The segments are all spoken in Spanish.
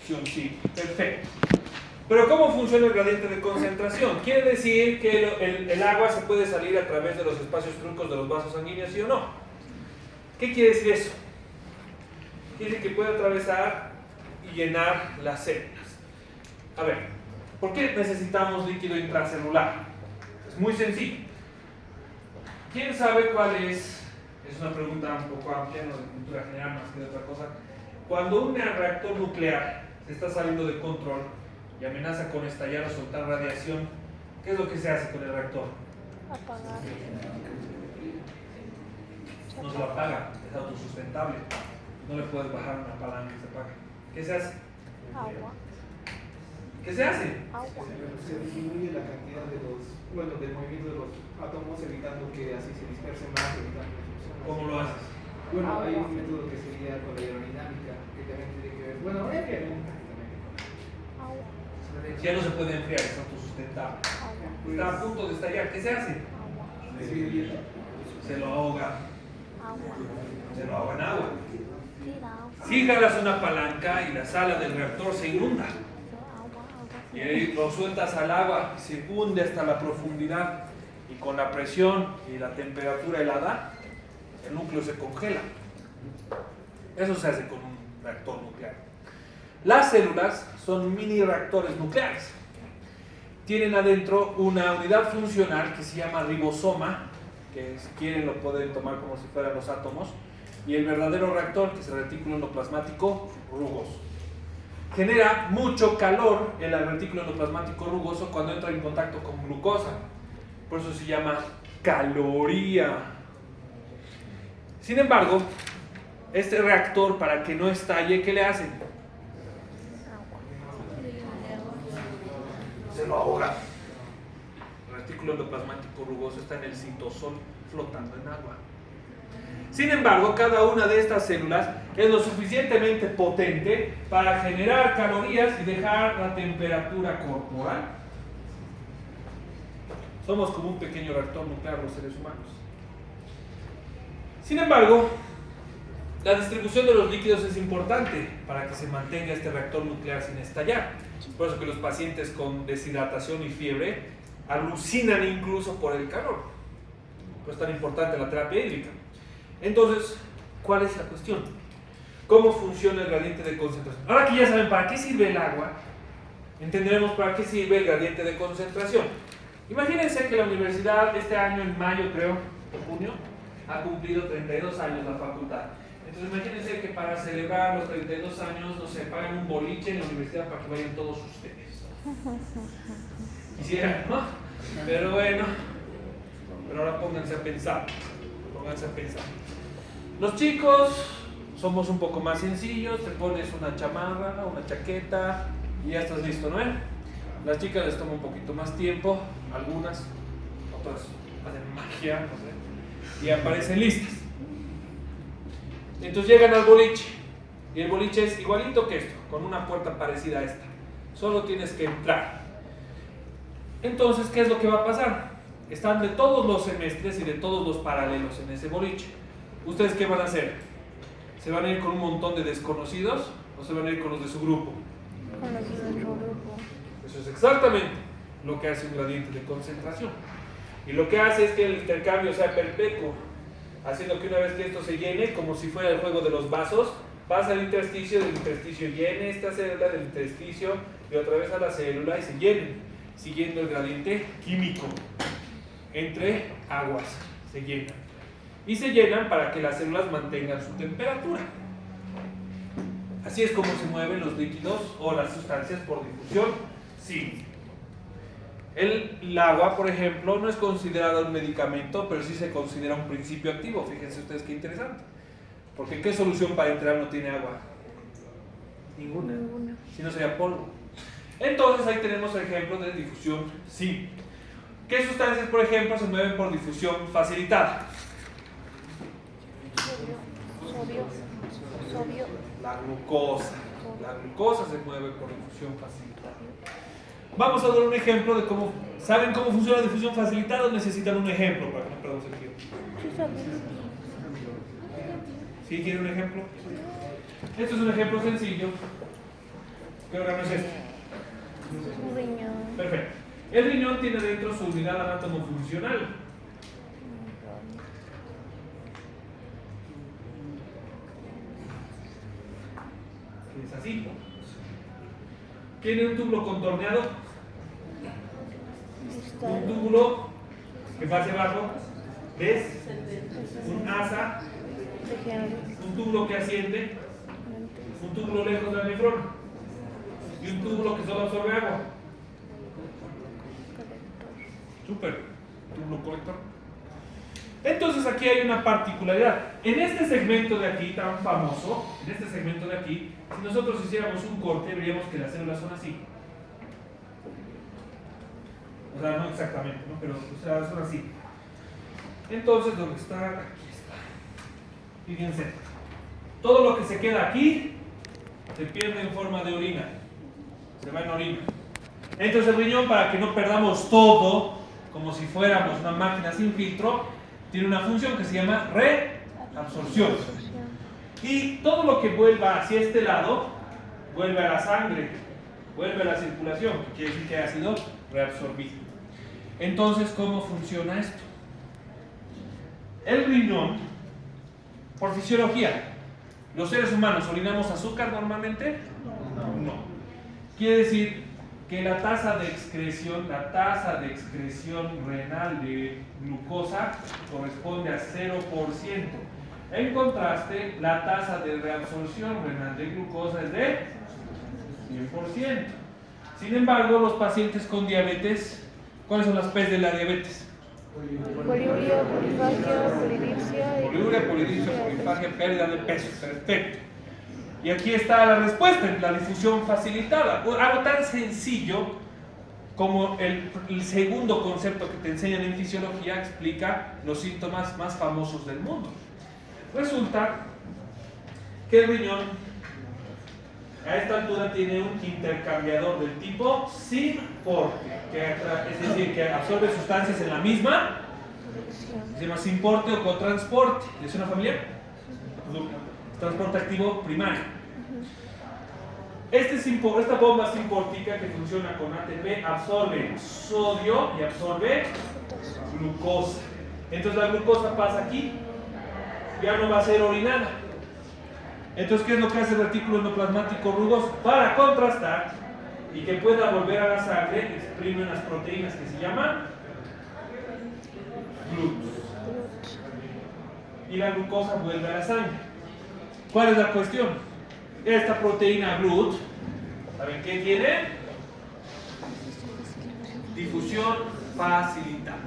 Opción sí, perfecto. Pero ¿cómo funciona el gradiente de concentración? ¿Quiere decir que el agua se puede salir a través de los espacios truncos de los vasos sanguíneos, sí o no? ¿Qué quiere decir eso? Quiere decir que puede atravesar y llenar las células. A ver, ¿por qué necesitamos líquido intracelular? Es muy sencillo. ¿Quién sabe cuál es? Es una pregunta un poco amplia, no de cultura general más que de otra cosa. Cuando un reactor nuclear se está saliendo de control y amenaza con estallar o soltar radiación, ¿qué es lo que se hace con el reactor? Apagar. No se lo apaga, es autosustentable. No le puedes bajar una palanca y se apaga. ¿Qué se hace? Agua. ¿Qué se hace? Agua. Se disminuye la cantidad de del movimiento de los átomos, evitando que así se dispersen más, evitando la fusión. ¿Cómo lo haces? Bueno, hay un método que sería con la aerodinámica, que también tiene que ver, bueno, aerodinámica también. Agua. Ya no se puede enfriar, es autosustentable. Agua. Está a punto de estallar, ¿qué se hace? Agua. Se lo ahoga. Agua. Se lo ahoga en agua. Tira agua. Si jalas una palanca y la sala del reactor se inunda. Y ahí lo sueltas al agua, se hunde hasta la profundidad y con la presión y la temperatura helada, el núcleo se congela. Eso se hace con un reactor nuclear. Las células son mini reactores nucleares. Tienen adentro una unidad funcional que se llama ribosoma, que si quieren lo pueden tomar como si fueran los átomos, y el verdadero reactor, que es el retículo endoplasmático rugoso. Genera mucho calor el retículo endoplasmático rugoso cuando entra en contacto con glucosa. Por eso se llama caloría. Sin embargo, este reactor, para que no estalle, ¿qué le hacen? Se lo ahoga. El retículo endoplasmático rugoso está en el citosol flotando en agua. Sin embargo, cada una de estas células es lo suficientemente potente para generar calorías y dejar la temperatura corporal. Somos como un pequeño reactor nuclear los seres humanos. Sin embargo, la distribución de los líquidos es importante para que se mantenga este reactor nuclear sin estallar. Por eso que los pacientes con deshidratación y fiebre alucinan incluso por el calor. Por eso es tan importante la terapia hídrica. Entonces, ¿cuál es la cuestión? ¿Cómo funciona el gradiente de concentración? Ahora que ya saben para qué sirve el agua, entenderemos para qué sirve el gradiente de concentración. Imagínense que la universidad este año, en mayo creo, o junio, ha cumplido 32 años la facultad. Entonces imagínense que para celebrar los 32 años, no sé, pagan un boliche en la universidad para que vayan todos ustedes. Quisieran, ¿no? Pero bueno, pero ahora pónganse a pensar. Los chicos somos un poco más sencillos, te pones una chamarra, una chaqueta y ya estás listo, ¿no? Las chicas les toma un poquito más tiempo, algunas, otras hacen magia, no sé, y aparecen listas. Entonces llegan al boliche, y el boliche es igualito que esto, con una puerta parecida a esta. Solo tienes que entrar. Entonces, ¿qué es lo que va a pasar? Están de todos los semestres y de todos los paralelos en ese boliche. ¿Ustedes qué van a hacer? ¿Se van a ir con un montón de desconocidos o se van a ir con los de su grupo? Con los de nuestro grupo. Eso es exactamente lo que hace un gradiente de concentración. Y lo que hace es que el intercambio sea perpetuo, haciendo que una vez que esto se llene, como si fuera el juego de los vasos, pasa al intersticio, del intersticio llene esta célula, del intersticio y otra vez a la célula y se llenen, siguiendo el gradiente químico. Entre aguas se llenan. Y se llenan para que las células mantengan su temperatura. Así es como se mueven los líquidos o las sustancias por difusión. Sí. El agua, por ejemplo, no es considerado un medicamento, pero sí se considera un principio activo. Fíjense ustedes qué interesante. Porque ¿qué solución para entrar no tiene agua? Ninguna. Si no sería polvo. Entonces ahí tenemos el ejemplo de difusión sí. ¿Qué sustancias, por ejemplo, se mueven por difusión facilitada? Sodio. La glucosa. La glucosa se mueve por difusión facilitada. Vamos a dar un ejemplo de cómo... ¿Saben cómo funciona la difusión facilitada o necesitan un ejemplo para que no perdamos el tiempo? ¿Sí quieren un ejemplo? Esto es un ejemplo sencillo. ¿Qué órgano es este? Un riñón. Perfecto. El riñón tiene dentro su unidad anatomofuncional. Que es así. Tiene un túbulo contorneado. Un túbulo que va hacia abajo. ¿Ves? Un asa. Un túbulo que asciende. Un túbulo lejos del nefrón. Y un túbulo que solo absorbe agua. Súper, túbulo colector. Entonces aquí hay una particularidad. En este segmento de aquí, tan famoso, en este segmento de aquí, si nosotros hiciéramos un corte, veríamos que las células son así. O sea, no exactamente, ¿no? Pero o sea, son así. Entonces, donde está, aquí está. Fíjense, todo lo que se queda aquí se pierde en forma de orina. Se va en orina. Entonces el riñón, para que no perdamos todo, como si fuéramos una máquina sin filtro, tiene una función que se llama reabsorción. Y todo lo que vuelva hacia este lado, vuelve a la sangre, vuelve a la circulación, que quiere decir que ha sido reabsorbido. Entonces, ¿cómo funciona esto? El riñón, por fisiología, ¿los seres humanos orinamos azúcar normalmente? No. Quiere decir que la tasa de excreción renal de glucosa corresponde a 0%. En contraste, la tasa de reabsorción renal de glucosa es de 100%. Sin embargo, los pacientes con diabetes, ¿cuáles son las P's de la diabetes? Poliuria, polifagia, polidipsia. Poliuria, polidipsia, polifagia, pérdida de peso. Perfecto. Y aquí está la respuesta, la difusión facilitada. Algo tan sencillo como el segundo concepto que te enseñan en fisiología explica los síntomas más famosos del mundo. Resulta que el riñón a esta altura tiene un intercambiador del tipo SIMPORTE, es decir, que absorbe sustancias en la misma, se llama SIMPORTE o cotransporte. ¿Le suena familiar? Transporte activo primario. Esta bomba simpórtica que funciona con ATP absorbe sodio y absorbe glucosa. Entonces la glucosa pasa aquí, ya no va a ser orinada. Entonces, ¿qué es lo que hace el retículo endoplasmático rugoso? Para contrastar y que pueda volver a la sangre, exprime unas proteínas que se llaman GLUT. Y la glucosa vuelve a la sangre. ¿Cuál es la cuestión? Esta proteína GLUT, ¿saben qué tiene? Difusión facilitada.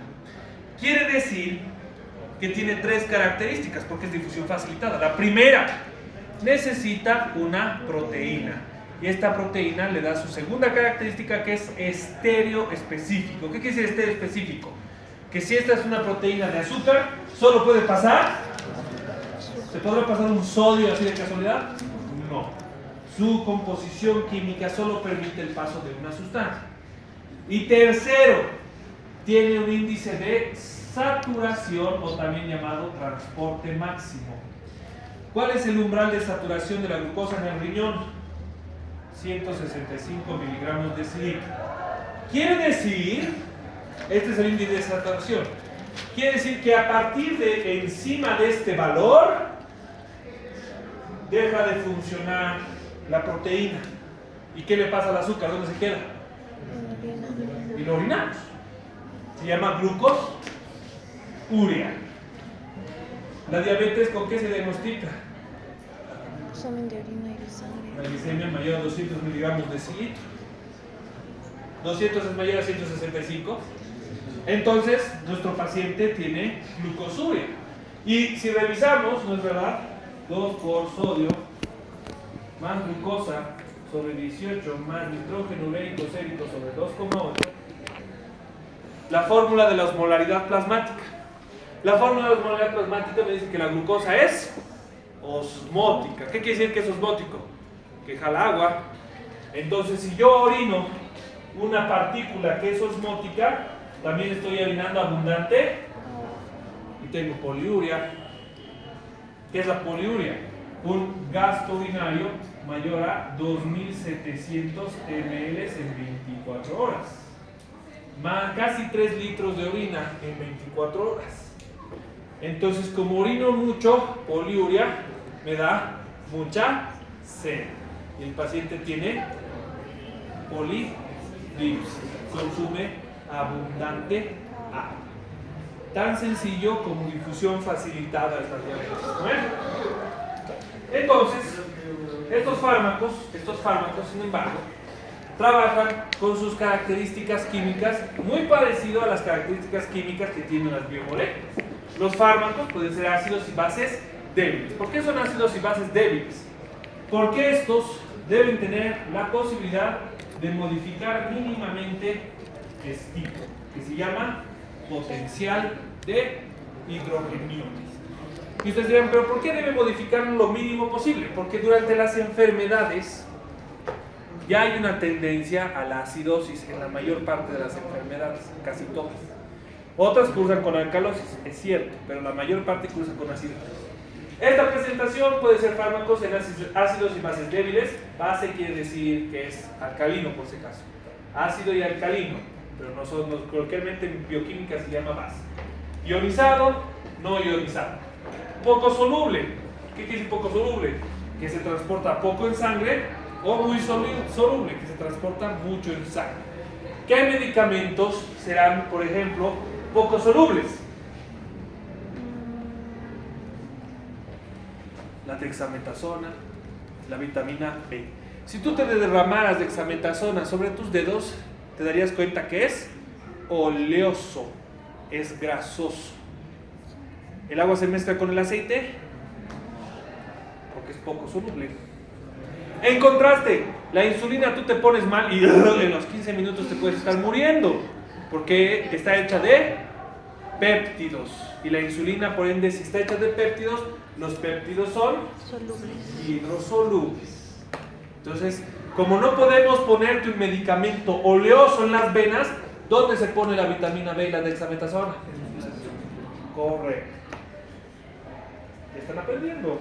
Quiere decir que tiene tres características porque es difusión facilitada. La primera, necesita una proteína. Y esta proteína le da su segunda característica, que es estereoespecífico. ¿Qué quiere decir estereoespecífico? Que si esta es una proteína de azúcar, solo puede pasar. ¿Se podrá pasar un sodio así de casualidad? No. Su composición química solo permite el paso de una sustancia. Y tercero, tiene un índice de saturación o también llamado transporte máximo. ¿Cuál es el umbral de saturación de la glucosa en el riñón? 165 miligramos de decilitro. Quiere decir, este es el índice de saturación, quiere decir que a partir de encima de este valor, deja de funcionar la proteína. ¿Y qué le pasa al azúcar? ¿Dónde se queda? Y lo orinamos. Se llama glucosuria. La diabetes, ¿con qué se diagnostica? Examen de orina y de sangre. La glicemia mayor a 200 miligramos de decilitro. 200 es mayor a 165. Entonces, nuestro paciente tiene glucosuria. Y si revisamos, ¿no es verdad? 2 por sodio más glucosa sobre 18 más nitrógeno ureico sérico sobre 2,8. La fórmula de la osmolaridad plasmática. La fórmula de la osmolaridad plasmática me dice que la glucosa es osmótica. ¿Qué quiere decir que es osmótico? Que jala agua. Entonces, si yo orino una partícula que es osmótica, también estoy orinando abundante y tengo poliuria. ¿Qué es la poliuria? un gasto urinario mayor a 2.700 ml en 24 horas. Casi 3 litros de orina en 24 horas. Entonces, como orino mucho, poliuria, me da mucha sed. Y el paciente tiene polidipsia, consume abundante agua. Tan sencillo como difusión facilitada de la diabetes. Bueno, entonces, estos fármacos, sin embargo, trabajan con sus características químicas muy parecido a las características químicas que tienen las biomoléculas. Los fármacos pueden ser ácidos y bases débiles. ¿Por qué son ácidos y bases débiles? Porque estos deben tener la posibilidad de modificar mínimamente este tipo, que se llama potencial de hidrogeniones. Y ustedes dirán, ¿pero por qué debe modificar lo mínimo posible? Porque durante las enfermedades ya hay una tendencia a la acidosis en la mayor parte de las enfermedades, casi todas. Otras cursan con alcalosis, es cierto, pero la mayor parte cursa con acidosis. Esta presentación puede ser fármacos en ácidos y bases débiles. Base quiere decir que es alcalino, por si acaso. Ácido y alcalino, pero coloquialmente en bioquímica se llama base. Ionizado, no ionizado. Poco soluble. ¿Qué quiere decir poco soluble? Que se transporta poco en sangre, o muy soluble, que se transporta mucho en sangre. ¿Qué medicamentos serán, por ejemplo, poco solubles? La dexametasona, la vitamina B. Si tú te derramaras dexametasona sobre tus dedos, te darías cuenta que es oleoso, es grasoso. ¿El agua se mezcla con el aceite? Porque es poco soluble. En contraste, la insulina tú te pones mal y en los 15 minutos te puedes estar muriendo, porque está hecha de péptidos. Y la insulina, por ende, si está hecha de péptidos, los péptidos son hidrosolubles. Entonces, como no podemos ponerte un medicamento oleoso en las venas, ¿dónde se pone la vitamina B y la dexametasona? Correcto. Ya están aprendiendo.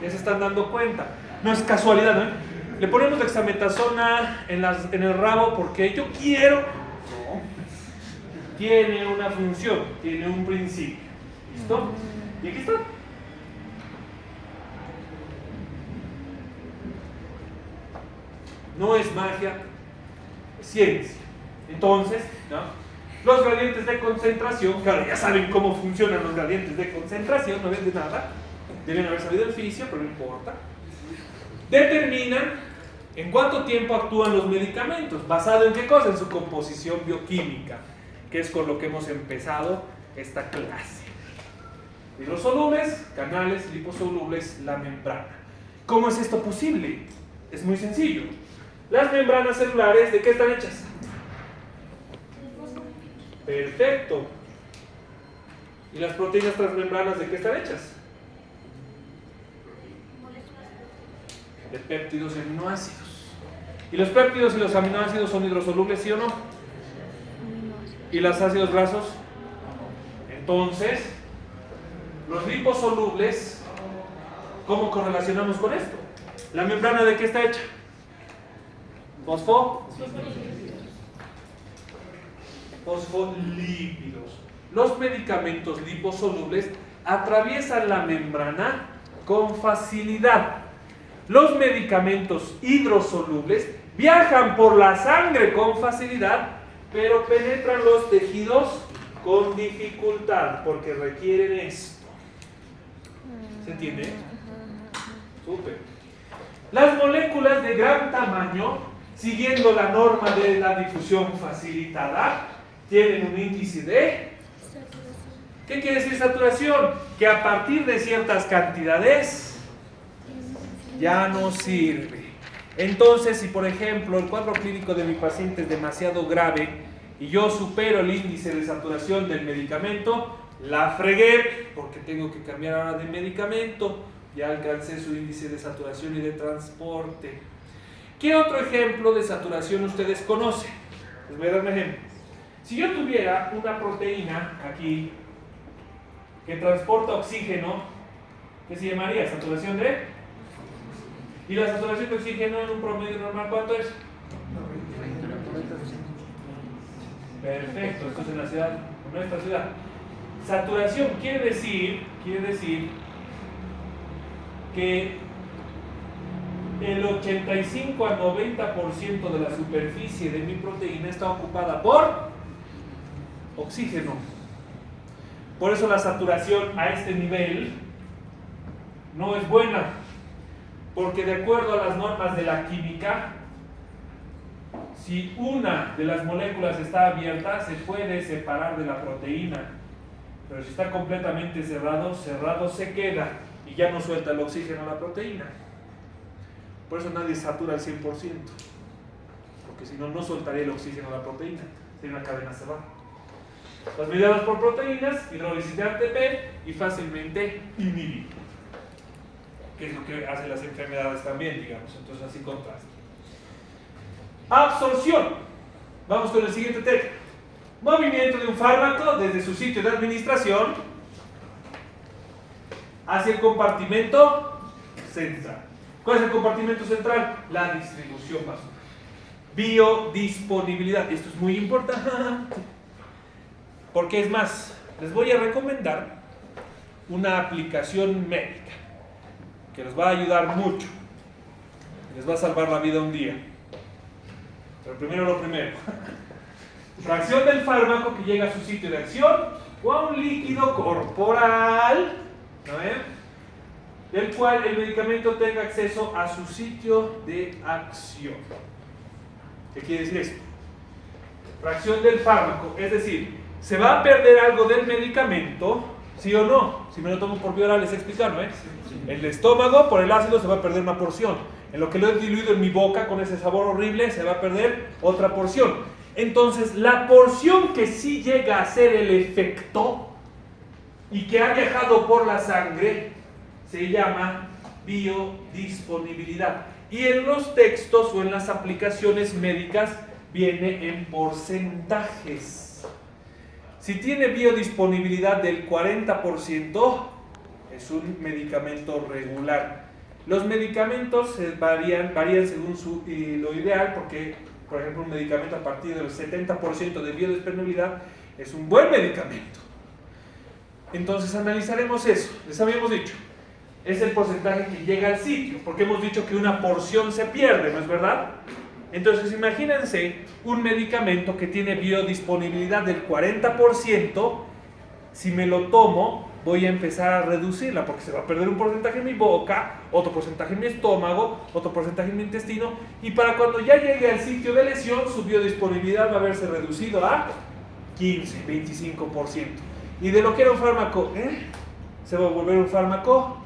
Ya se están dando cuenta. No es casualidad, ¿no? Le ponemos dexametasona en el rabo porque yo quiero. No. Tiene una función, tiene un principio. ¿Listo? Y aquí está. No es magia, es ciencia. Entonces, ¿no? Los gradientes de concentración, claro, ya saben cómo funcionan los gradientes de concentración, no ven de nada. Deben haber sabido el físico, pero no importa. Determinan en cuánto tiempo actúan los medicamentos. ¿Basado en qué cosa? En su composición bioquímica, que es con lo que hemos empezado esta clase. Hidrosolubles, canales, liposolubles, la membrana. ¿Cómo es esto posible? Es muy sencillo. Las membranas celulares, ¿de qué están hechas? Perfecto. ¿Y las proteínas transmembranas de qué están hechas? De péptidos y aminoácidos. ¿Y los péptidos y los aminoácidos son hidrosolubles, sí o no? ¿Y los ácidos grasos? Entonces, los liposolubles, ¿cómo correlacionamos con esto? ¿La membrana de qué está hecha? Fosfolípidos. Los medicamentos liposolubles atraviesan la membrana con facilidad. Los medicamentos hidrosolubles viajan por la sangre con facilidad, pero penetran los tejidos con dificultad, porque requieren esto. ¿Se entiende? Súper. Las moléculas de gran tamaño, siguiendo la norma de la difusión facilitada, tienen un índice de... ¿Qué quiere decir saturación? Que a partir de ciertas cantidades ya no sirve. Entonces, si por ejemplo el cuadro clínico de mi paciente es demasiado grave y yo supero el índice de saturación del medicamento, la fregué porque tengo que cambiar ahora de medicamento. Ya alcancé su índice de saturación y de transporte. ¿Qué otro ejemplo de saturación ustedes conocen? Les voy a dar un ejemplo. Si yo tuviera una proteína aquí que transporta oxígeno ¿Qué se llamaría? Saturación de... ¿Y la saturación de oxígeno en un promedio normal cuánto es? Perfecto, esto es en la ciudad, en nuestra ciudad. Saturación quiere decir que el 85 al 90% de la superficie de mi proteína está ocupada por oxígeno. Por eso la saturación a este nivel no es buena, porque de acuerdo a las normas de la química, si una de las moléculas está abierta, se puede separar de la proteína, pero si está completamente cerrado se queda y ya no suelta el oxígeno a la proteína. Por eso nadie satura al 100%, porque si no, no soltaría el oxígeno a la proteína, sería una cadena cerrada. Las medidas por proteínas, hidrólisis de ATP y fácilmente inhibido, que es lo que hacen las enfermedades también, digamos. Entonces así contrasta. Absorción. Vamos con el siguiente tema. Movimiento de un fármaco desde su sitio de administración hacia el compartimento central. ¿Cuál es el compartimento central? La distribución vascular. Biodisponibilidad. Esto es muy importante. Porque es más, les voy a recomendar una aplicación médica que les va a ayudar mucho. Les va a salvar la vida un día. Pero primero lo primero. Fracción del fármaco que llega a su sitio de acción o a un líquido corporal, ¿no ven? Del cual el medicamento tenga acceso a su sitio de acción. ¿Qué quiere decir esto? Fracción del fármaco, es decir, ¿se va a perder algo del medicamento? ¿Sí o no? Si me lo tomo por vía oral, les explico, ¿no? El estómago, por el ácido, se va a perder una porción. En lo que lo he diluido en mi boca con ese sabor horrible, se va a perder otra porción. Entonces, la porción que sí llega a ser el efecto y que ha viajado por la sangre se llama biodisponibilidad. Y en los textos o en las aplicaciones médicas viene en porcentajes. Si tiene biodisponibilidad del 40%, es un medicamento regular. Los medicamentos varían según lo ideal, porque, por ejemplo, un medicamento a partir del 70% de biodisponibilidad es un buen medicamento. Entonces analizaremos eso. Les habíamos dicho, es el porcentaje que llega al sitio, porque hemos dicho que una porción se pierde, ¿no es verdad? Entonces imagínense un medicamento que tiene biodisponibilidad del 40%, si me lo tomo, voy a empezar a reducirla, porque se va a perder un porcentaje en mi boca, otro porcentaje en mi estómago, otro porcentaje en mi intestino, y para cuando ya llegue al sitio de lesión, su biodisponibilidad va a haberse reducido a 15, 25%. Y de lo que era un fármaco, se va a volver un fármaco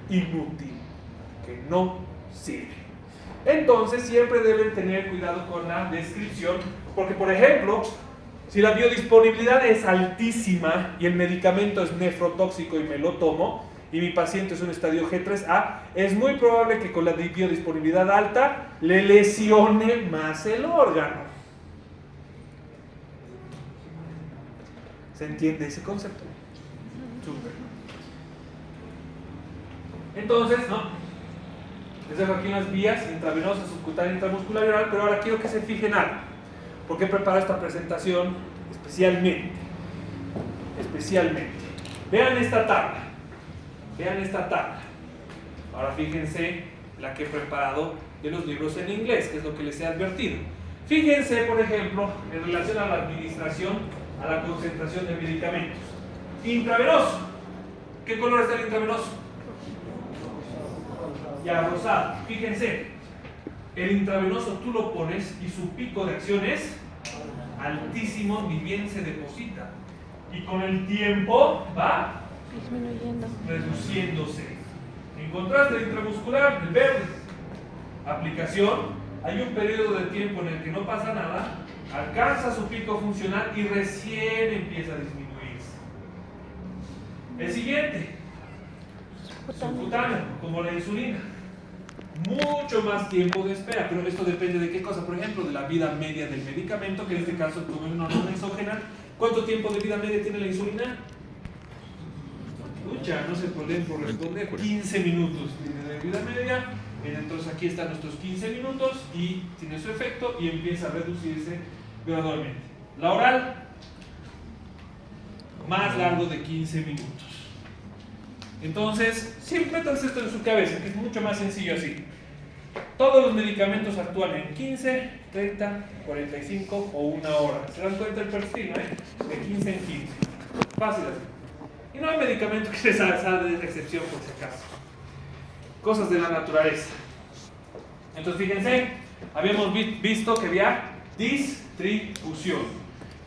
inútil, que no sirve. Entonces siempre deben tener cuidado con la descripción, porque por ejemplo, si la biodisponibilidad es altísima y el medicamento es nefrotóxico y me lo tomo, y mi paciente es un estadio G3A, es muy probable que con la biodisponibilidad alta le lesione más el órgano. ¿Se entiende ese concepto? Súper. Entonces, ¿no? Les dejo aquí unas vías intravenosa, subcutánea, intramuscular y oral, pero ahora quiero que se fijen algo. ¿Por qué preparo esta presentación especialmente? Vean esta tabla. Ahora fíjense la que he preparado de los libros en inglés, que es lo que les he advertido. Fíjense, por ejemplo, en relación a la administración, a la concentración de medicamentos. Intravenoso. ¿Qué color está el intravenoso? Ya, rosado. Fíjense, el intravenoso tú lo pones y su pico de acción es altísimo, ni bien se deposita. Y con el tiempo va disminuyendo, reduciéndose. En contraste, el intramuscular, el verde, aplicación, hay un periodo de tiempo en el que no pasa nada, alcanza su pico funcional y recién empieza a disminuirse. El siguiente, subcutáneo, como la insulina. Mucho más tiempo de espera, pero esto depende de qué cosa. Por ejemplo, de la vida media del medicamento, que en este caso como una hormona exógena. ¿Cuánto tiempo de vida media tiene la insulina? Uy, Pucha, no se pueden por responder. 15 minutos tiene de vida media. Entonces aquí están nuestros 15 minutos y tiene su efecto y empieza a reducirse gradualmente. La oral, más largo de 15 minutos. Entonces, siempre métanse esto en su cabeza, que es mucho más sencillo así. Todos los medicamentos actúan en 15, 30, 45 o 1 hora. ¿Se dan cuenta el perfil, no? De 15 en 15. Fácil así. Y no hay medicamento que se salga de esa excepción por si acaso. Cosas de la naturaleza. Entonces, fíjense, habíamos visto que había distribución.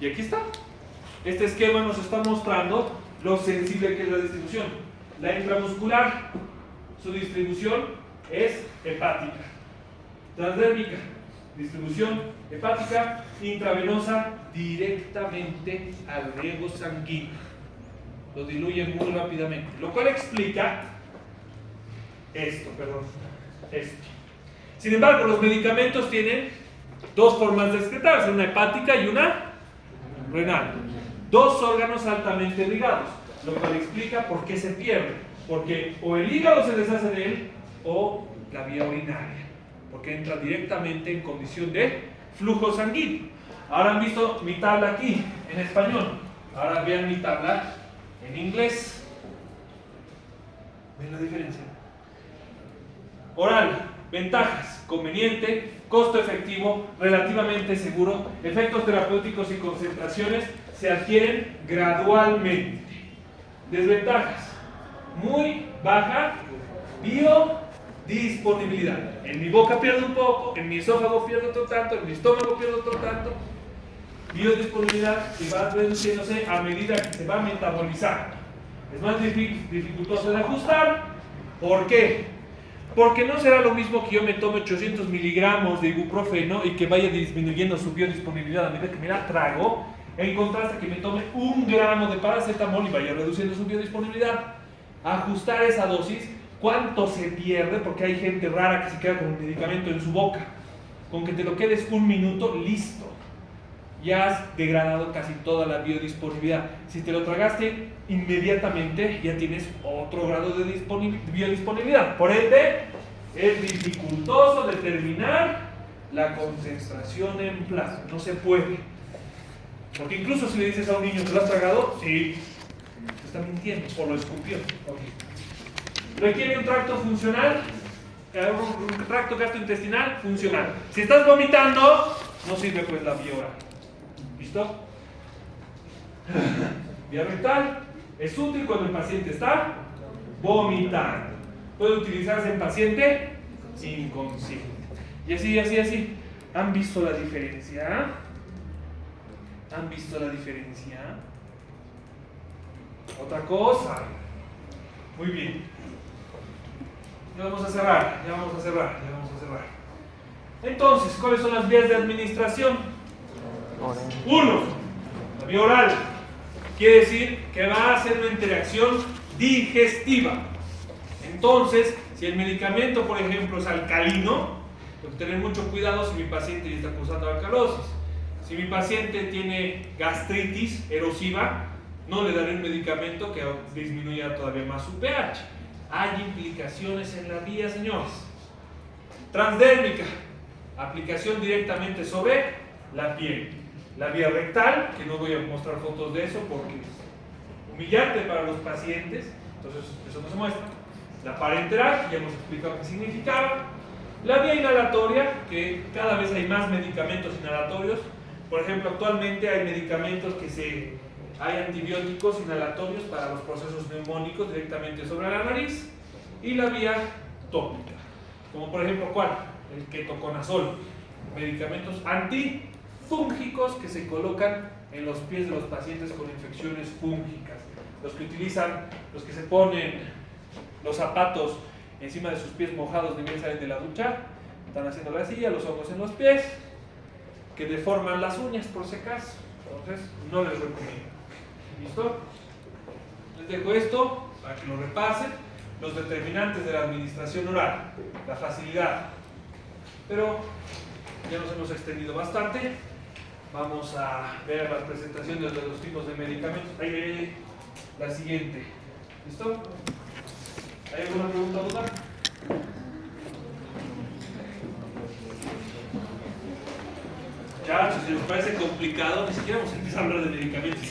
Y aquí está. Este esquema nos está mostrando lo sensible que es la distribución. La intramuscular, su distribución es hepática. Transdérmica, distribución hepática. Intravenosa, directamente al riego sanguíneo. Lo diluye muy rápidamente. Lo cual explica esto. Sin embargo, los medicamentos tienen dos formas de excretarse, una hepática y una renal. Dos órganos altamente ligados, lo cual explica por qué se pierde. Porque o el hígado se deshace de él o la vía urinaria, porque entra directamente en condición de flujo sanguíneo. Ahora han visto mi tabla aquí en español, ahora vean mi tabla en inglés. ¿Ven la diferencia? Oral, ventajas: conveniente, costo efectivo, relativamente seguro, efectos terapéuticos y concentraciones se adquieren gradualmente. Desventajas: muy baja biodisponibilidad. En mi boca pierdo un poco, en mi esófago pierdo otro tanto, en mi estómago pierdo otro tanto. Biodisponibilidad que va reduciéndose a medida que se va metabolizando. Es más dificultoso de ajustar. ¿Por qué? Porque no será lo mismo que yo me tome 800 miligramos de ibuprofeno y que vaya disminuyendo su biodisponibilidad a medida que me la trago, en contraste que me tome 1 gramo de paracetamol y vaya reduciendo su biodisponibilidad. Ajustar esa dosis, ¿cuánto se pierde? Porque hay gente rara que se queda con el medicamento en su boca. Con que te lo quedes 1 minuto, listo. Ya has degradado casi toda la biodisponibilidad. Si te lo tragaste inmediatamente, ya tienes otro grado de biodisponibilidad. Por ende, es dificultoso determinar la concentración en plasma. No se puede. Porque incluso si le dices a un niño, ¿te lo has tragado? Sí. Te está mintiendo o lo escupió. Okay. Requiere un tracto funcional, un tracto gastrointestinal funcional. Si estás vomitando, no sirve pues la vía oral. ¿Listo? Vía rectal es útil cuando el paciente está vomitando. Puede utilizarse en paciente inconsciente. Y así. ¿Han visto la diferencia? ¿Han visto la diferencia? Otra cosa. Muy bien. Ya vamos a cerrar. Entonces, ¿cuáles son las vías de administración? 1. La vía oral. Quiere decir que va a hacer una interacción digestiva. Entonces, si el medicamento, por ejemplo, es alcalino, tengo que tener mucho cuidado si mi paciente ya está causando alcalosis. Si mi paciente tiene gastritis erosiva, no le daré un medicamento que disminuya todavía más su pH. Hay implicaciones en la vía, señores. Transdérmica, aplicación directamente sobre la piel. La vía rectal, que no voy a mostrar fotos de eso porque es humillante para los pacientes, entonces eso no se muestra. La parenteral, ya hemos explicado qué significaba. La vía inhalatoria, que cada vez hay más medicamentos inhalatorios. Por ejemplo, actualmente hay medicamentos hay antibióticos inhalatorios para los procesos neumónicos directamente sobre la nariz. Y la vía tópica, como por ejemplo, ¿cuál? El ketoconazol. Medicamentos antifúngicos que se colocan en los pies de los pacientes con infecciones fúngicas. Los que se ponen los zapatos encima de sus pies mojados ni bien salen de la ducha, están haciendo la silla, los hongos en los pies, que deforman las uñas por si acaso. Entonces, no les recomiendo. ¿Listo? Les dejo esto para que lo repasen. Los determinantes de la administración oral, la facilidad. Pero ya nos hemos extendido bastante. Vamos a ver las presentaciones de los tipos de medicamentos. La siguiente. ¿Listo? ¿Hay alguna pregunta o duda? Ya, si les parece complicado, ni siquiera vamos a empezar a hablar de medicamentos.